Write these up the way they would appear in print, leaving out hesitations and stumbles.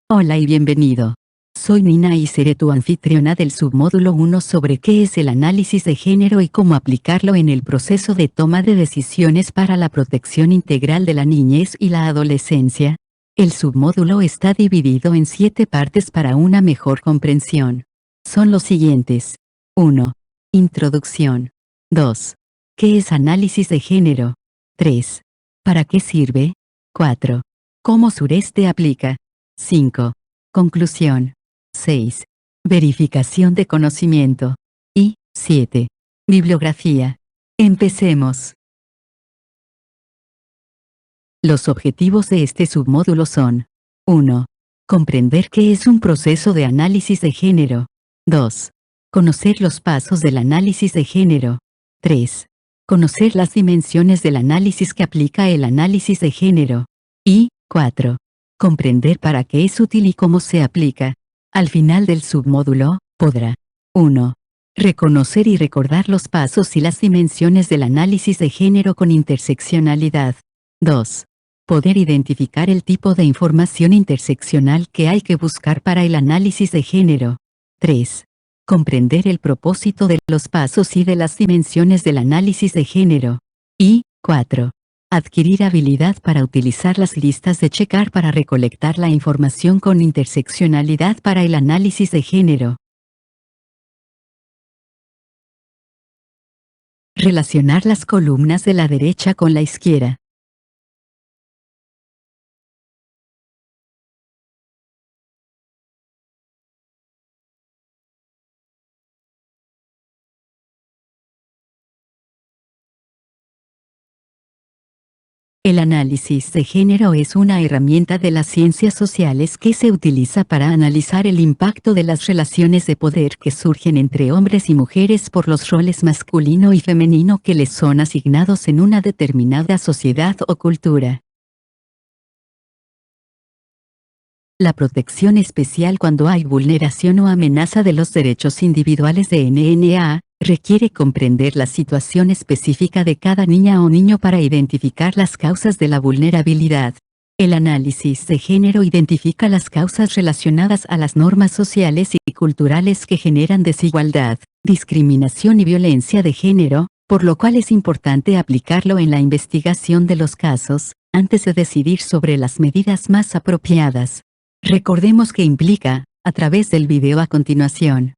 Hola y bienvenido. Soy Nina y seré tu anfitriona del submódulo 1 sobre qué es el análisis de género y cómo aplicarlo en el proceso de toma de decisiones para la protección integral de la niñez y la adolescencia. El submódulo está dividido en 7 partes para una mejor comprensión. Son los siguientes. 1. Introducción. 2. ¿Qué es análisis de género? 3. ¿Para qué sirve? 4. ¿Cómo Sureste aplica? 5. Conclusión. 6. Verificación de conocimiento. Y 7. Bibliografía. Empecemos. Los objetivos de este submódulo son: 1. Comprender qué es un proceso de análisis de género. 2. Conocer los pasos del análisis de género. 3. Conocer las dimensiones del análisis que aplica el análisis de género. Y 4. Comprender para qué es útil y cómo se aplica. Al final del submódulo, podrá: 1. Reconocer y recordar los pasos y las dimensiones del análisis de género con interseccionalidad. 2. Poder identificar el tipo de información interseccional que hay que buscar para el análisis de género. 3. Comprender el propósito de los pasos y de las dimensiones del análisis de género. Y 4. Adquirir habilidad para utilizar las listas de checar para recolectar la información con interseccionalidad para el análisis de género. Relacionar las columnas de la derecha con la izquierda. El análisis de género es una herramienta de las ciencias sociales que se utiliza para analizar el impacto de las relaciones de poder que surgen entre hombres y mujeres por los roles masculino y femenino que les son asignados en una determinada sociedad o cultura. La protección especial cuando hay vulneración o amenaza de los derechos individuales de NNA, requiere comprender la situación específica de cada niña o niño para identificar las causas de la vulnerabilidad. El análisis de género identifica las causas relacionadas a las normas sociales y culturales que generan desigualdad, discriminación y violencia de género, por lo cual es importante aplicarlo en la investigación de los casos, antes de decidir sobre las medidas más apropiadas. Recordemos que implica, a través del video a continuación.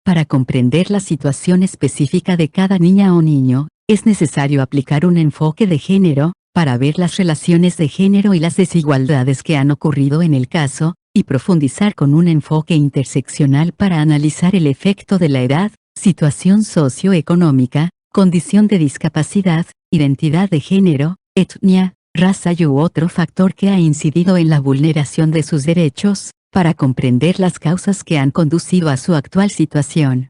Para comprender la situación específica de cada niña o niño, es necesario aplicar un enfoque de género, para ver las relaciones de género y las desigualdades que han ocurrido en el caso, y profundizar con un enfoque interseccional para analizar el efecto de la edad, situación socioeconómica, condición de discapacidad, identidad de género, etnia, raza u otro factor que ha incidido en la vulneración de sus derechos, para comprender las causas que han conducido a su actual situación.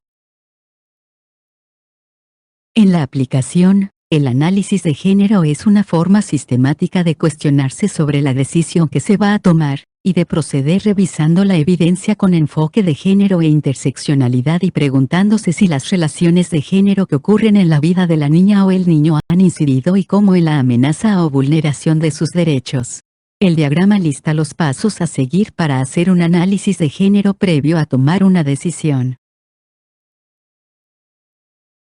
En la aplicación, el análisis de género es una forma sistemática de cuestionarse sobre la decisión que se va a tomar, y de proceder revisando la evidencia con enfoque de género e interseccionalidad y preguntándose si las relaciones de género que ocurren en la vida de la niña o el niño han incidido y cómo en la amenaza o vulneración de sus derechos. El diagrama lista los pasos a seguir para hacer un análisis de género previo a tomar una decisión.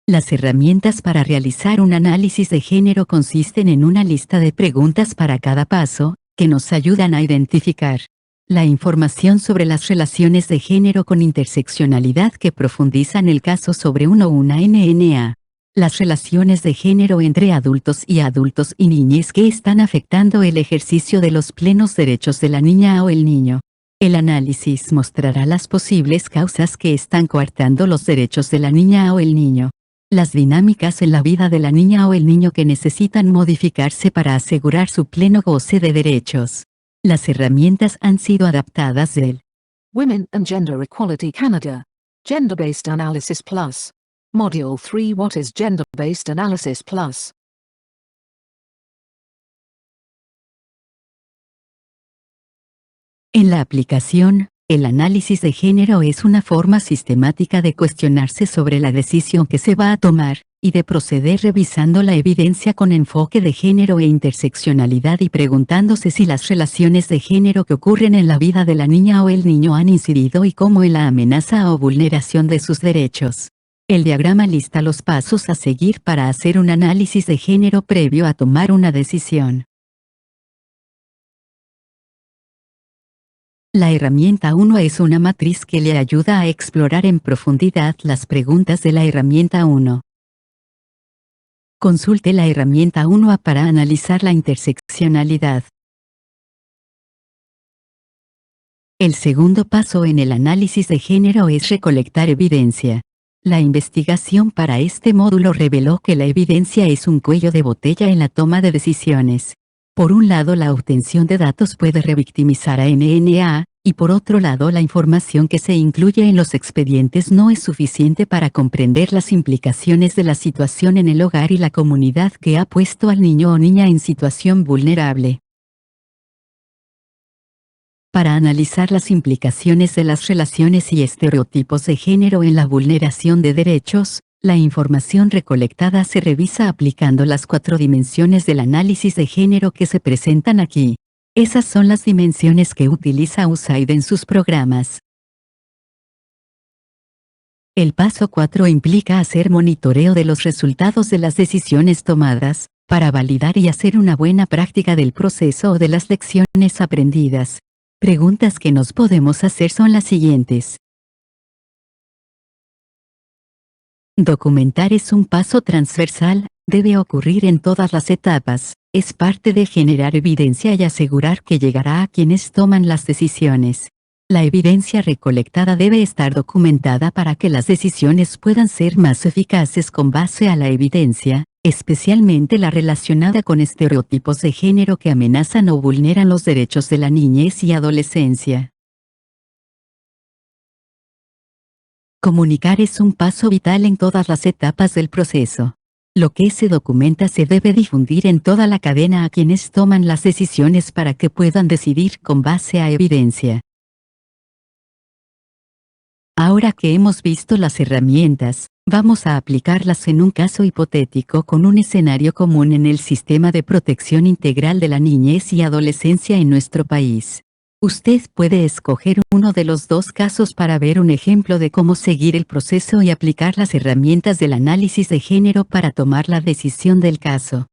Las herramientas para realizar un análisis de género consisten en una lista de preguntas para cada paso, que nos ayudan a identificar la información sobre las relaciones de género con interseccionalidad que profundizan el caso sobre uno o una NNA. Las relaciones de género entre adultos y niñez que están afectando el ejercicio de los plenos derechos de la niña o el niño. El análisis mostrará las posibles causas que están coartando los derechos de la niña o el niño. Las dinámicas en la vida de la niña o el niño que necesitan modificarse para asegurar su pleno goce de derechos. Las herramientas han sido adaptadas del Women and Gender Equality Canada. Gender-Based Analysis Plus. Module 3 What is Gender-Based Analysis Plus? En la aplicación, El análisis de género es una forma sistemática de cuestionarse sobre la decisión que se va a tomar, y de proceder revisando la evidencia con enfoque de género e interseccionalidad y preguntándose si las relaciones de género que ocurren en la vida de la niña o el niño han incidido y cómo en la amenaza o vulneración de sus derechos. El diagrama lista los pasos a seguir para hacer un análisis de género previo a tomar una decisión. La herramienta 1 es una matriz que le ayuda a explorar en profundidad las preguntas de la herramienta 1. Consulte la herramienta 1 para analizar la interseccionalidad. El segundo paso en el análisis de género es recolectar evidencia. La investigación para este módulo reveló que la evidencia es un cuello de botella en la toma de decisiones. Por un lado, la obtención de datos puede revictimizar a NNA, y por otro lado, la información que se incluye en los expedientes no es suficiente para comprender las implicaciones de la situación en el hogar y la comunidad que ha puesto al niño o niña en situación vulnerable. Para analizar las implicaciones de las relaciones y estereotipos de género en la vulneración de derechos, la información recolectada se revisa aplicando las 4 dimensiones del análisis de género que se presentan aquí. Esas son las dimensiones que utiliza USAID en sus programas. El paso 4 implica hacer monitoreo de los resultados de las decisiones tomadas, para validar y hacer una buena práctica del proceso o de las lecciones aprendidas. Preguntas que nos podemos hacer son las siguientes. Documentar es un paso transversal, debe ocurrir en todas las etapas, es parte de generar evidencia y asegurar que llegará a quienes toman las decisiones. La evidencia recolectada debe estar documentada para que las decisiones puedan ser más eficaces con base a la evidencia, especialmente la relacionada con estereotipos de género que amenazan o vulneran los derechos de la niñez y adolescencia. Comunicar es un paso vital en todas las etapas del proceso. Lo que se documenta se debe difundir en toda la cadena a quienes toman las decisiones para que puedan decidir con base a evidencia. Ahora que hemos visto las herramientas, vamos a aplicarlas en un caso hipotético con un escenario común en el sistema de protección integral de la niñez y adolescencia en nuestro país. Usted puede escoger uno de los 2 casos para ver un ejemplo de cómo seguir el proceso y aplicar las herramientas del análisis de género para tomar la decisión del caso.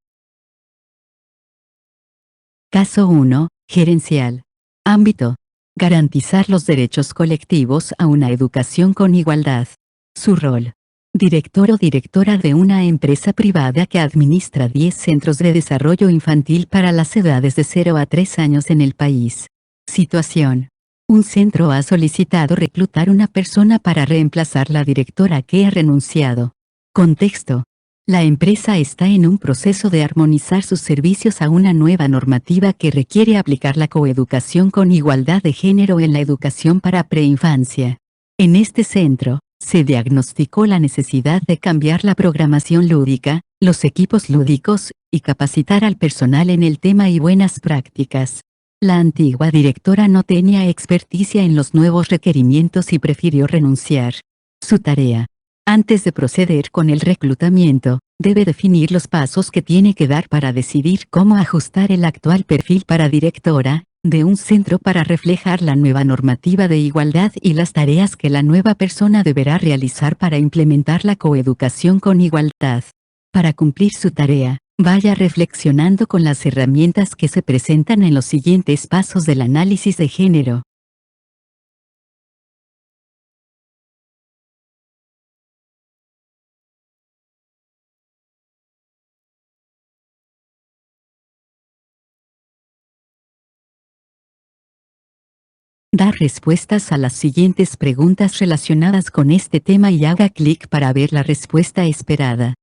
Caso 1. Gerencial. Ámbito: garantizar los derechos colectivos a una educación con igualdad. Su rol: director o directora de una empresa privada que administra 10 centros de desarrollo infantil para las edades de 0 a 3 años en el país. Situación: un centro ha solicitado reclutar una persona para reemplazar la directora que ha renunciado. Contexto: la empresa está en un proceso de armonizar sus servicios a una nueva normativa que requiere aplicar la coeducación con igualdad de género en la educación para preinfancia. En este centro, se diagnosticó la necesidad de cambiar la programación lúdica, los equipos lúdicos, y capacitar al personal en el tema y buenas prácticas. La antigua directora no tenía experticia en los nuevos requerimientos y prefirió renunciar. Su tarea: antes de proceder con el reclutamiento, debe definir los pasos que tiene que dar para decidir cómo ajustar el actual perfil para directora de un centro para reflejar la nueva normativa de igualdad y las tareas que la nueva persona deberá realizar para implementar la coeducación con igualdad. Para cumplir su tarea, vaya reflexionando con las herramientas que se presentan en los siguientes pasos del análisis de género. Dar respuestas a las siguientes preguntas relacionadas con este tema y haga clic para ver la respuesta esperada.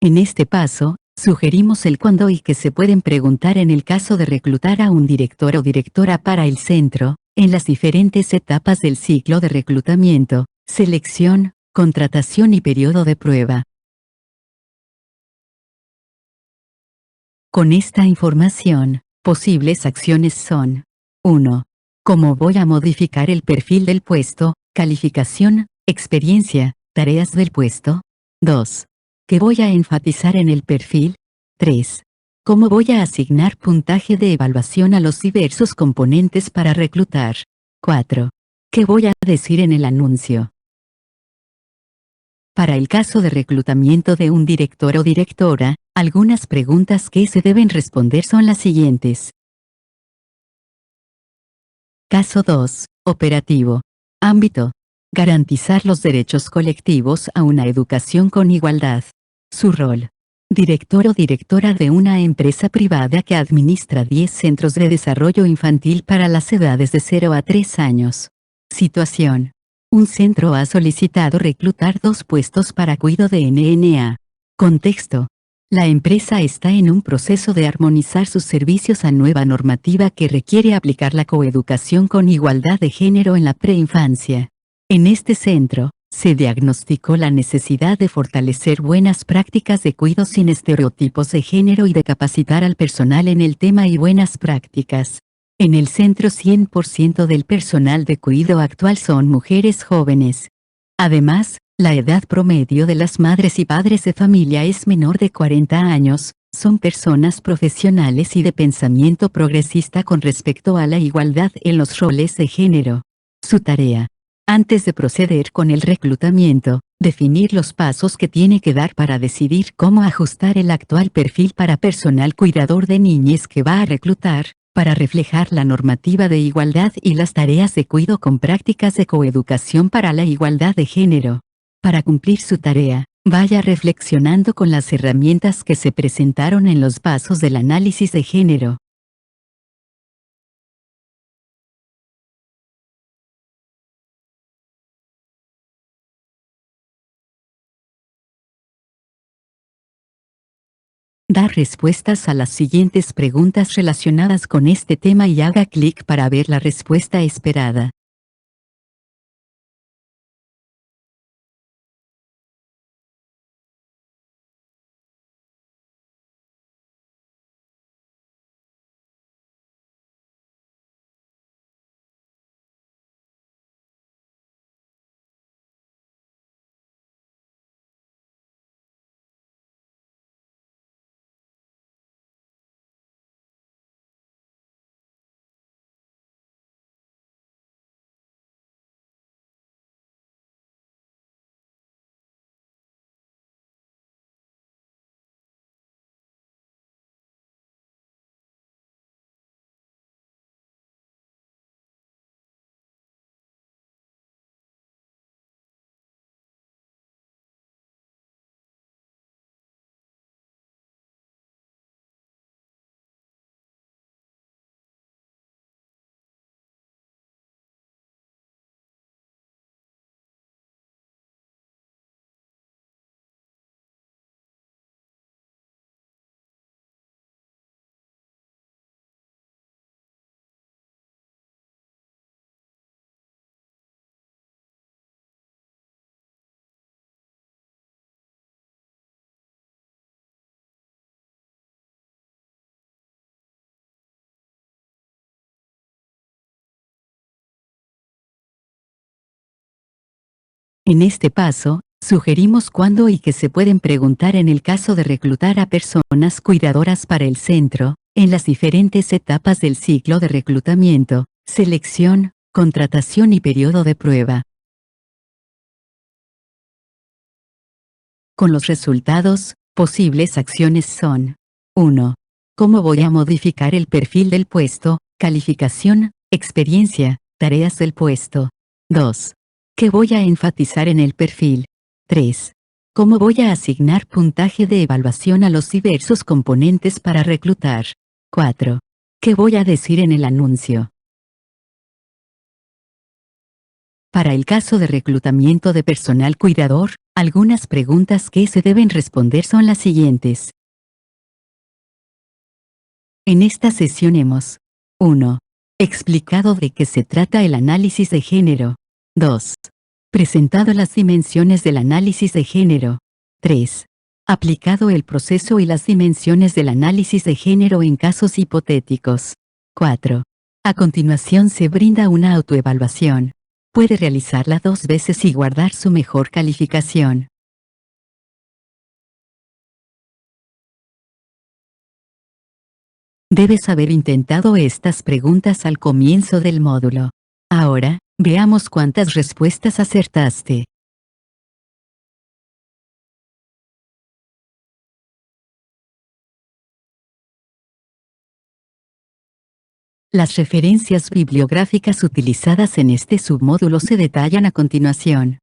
En este paso, sugerimos el cuándo y qué se pueden preguntar en el caso de reclutar a un director o directora para el centro, en las diferentes etapas del ciclo de reclutamiento, selección, contratación y periodo de prueba. Con esta información, posibles acciones son: 1. ¿Cómo voy a modificar el perfil del puesto, calificación, experiencia, tareas del puesto? 2. ¿Qué voy a enfatizar en el perfil? 3. ¿Cómo voy a asignar puntaje de evaluación a los diversos componentes para reclutar? 4. ¿Qué voy a decir en el anuncio? Para el caso de reclutamiento de un director o directora, algunas preguntas que se deben responder son las siguientes. Caso 2. Operativo. Ámbito: garantizar los derechos colectivos a una educación con igualdad. Su rol: director o directora de una empresa privada que administra 10 centros de desarrollo infantil para las edades de 0 a 3 años. Situación: un centro ha solicitado reclutar 2 puestos para cuidado de NNA. Contexto: la empresa está en un proceso de armonizar sus servicios a nueva normativa que requiere aplicar la coeducación con igualdad de género en la preinfancia. En este centro, se diagnosticó la necesidad de fortalecer buenas prácticas de cuidado sin estereotipos de género y de capacitar al personal en el tema y buenas prácticas. En el centro 100% del personal de cuidado actual son mujeres jóvenes. Además, la edad promedio de las madres y padres de familia es menor de 40 años, son personas profesionales y de pensamiento progresista con respecto a la igualdad en los roles de género. Su tarea: antes de proceder con el reclutamiento, definir los pasos que tiene que dar para decidir cómo ajustar el actual perfil para personal cuidador de niñez que va a reclutar, para reflejar la normativa de igualdad y las tareas de cuidado con prácticas de coeducación para la igualdad de género. Para cumplir su tarea, vaya reflexionando con las herramientas que se presentaron en los pasos del análisis de género. Da respuestas a las siguientes preguntas relacionadas con este tema y haga clic para ver la respuesta esperada. En este paso, sugerimos cuándo y qué se pueden preguntar en el caso de reclutar a personas cuidadoras para el centro, en las diferentes etapas del ciclo de reclutamiento, selección, contratación y periodo de prueba. Con los resultados, posibles acciones son: 1. ¿Cómo voy a modificar el perfil del puesto, calificación, experiencia, tareas del puesto? 2. ¿Qué voy a enfatizar en el perfil? 3. ¿Cómo voy a asignar puntaje de evaluación a los diversos componentes para reclutar? 4. ¿Qué voy a decir en el anuncio? Para el caso de reclutamiento de personal cuidador, Algunas preguntas que se deben responder son las siguientes. En esta sesión hemos 1. Explicado de qué se trata el análisis de género. 2. Presentado las dimensiones del análisis de género. 3. Aplicado el proceso y las dimensiones del análisis de género en casos hipotéticos. 4. A continuación se brinda una autoevaluación. Puede realizarla 2 veces y guardar su mejor calificación. Debes haber intentado estas preguntas al comienzo del módulo. Ahora, veamos cuántas respuestas acertaste. Las referencias bibliográficas utilizadas en este submódulo se detallan a continuación.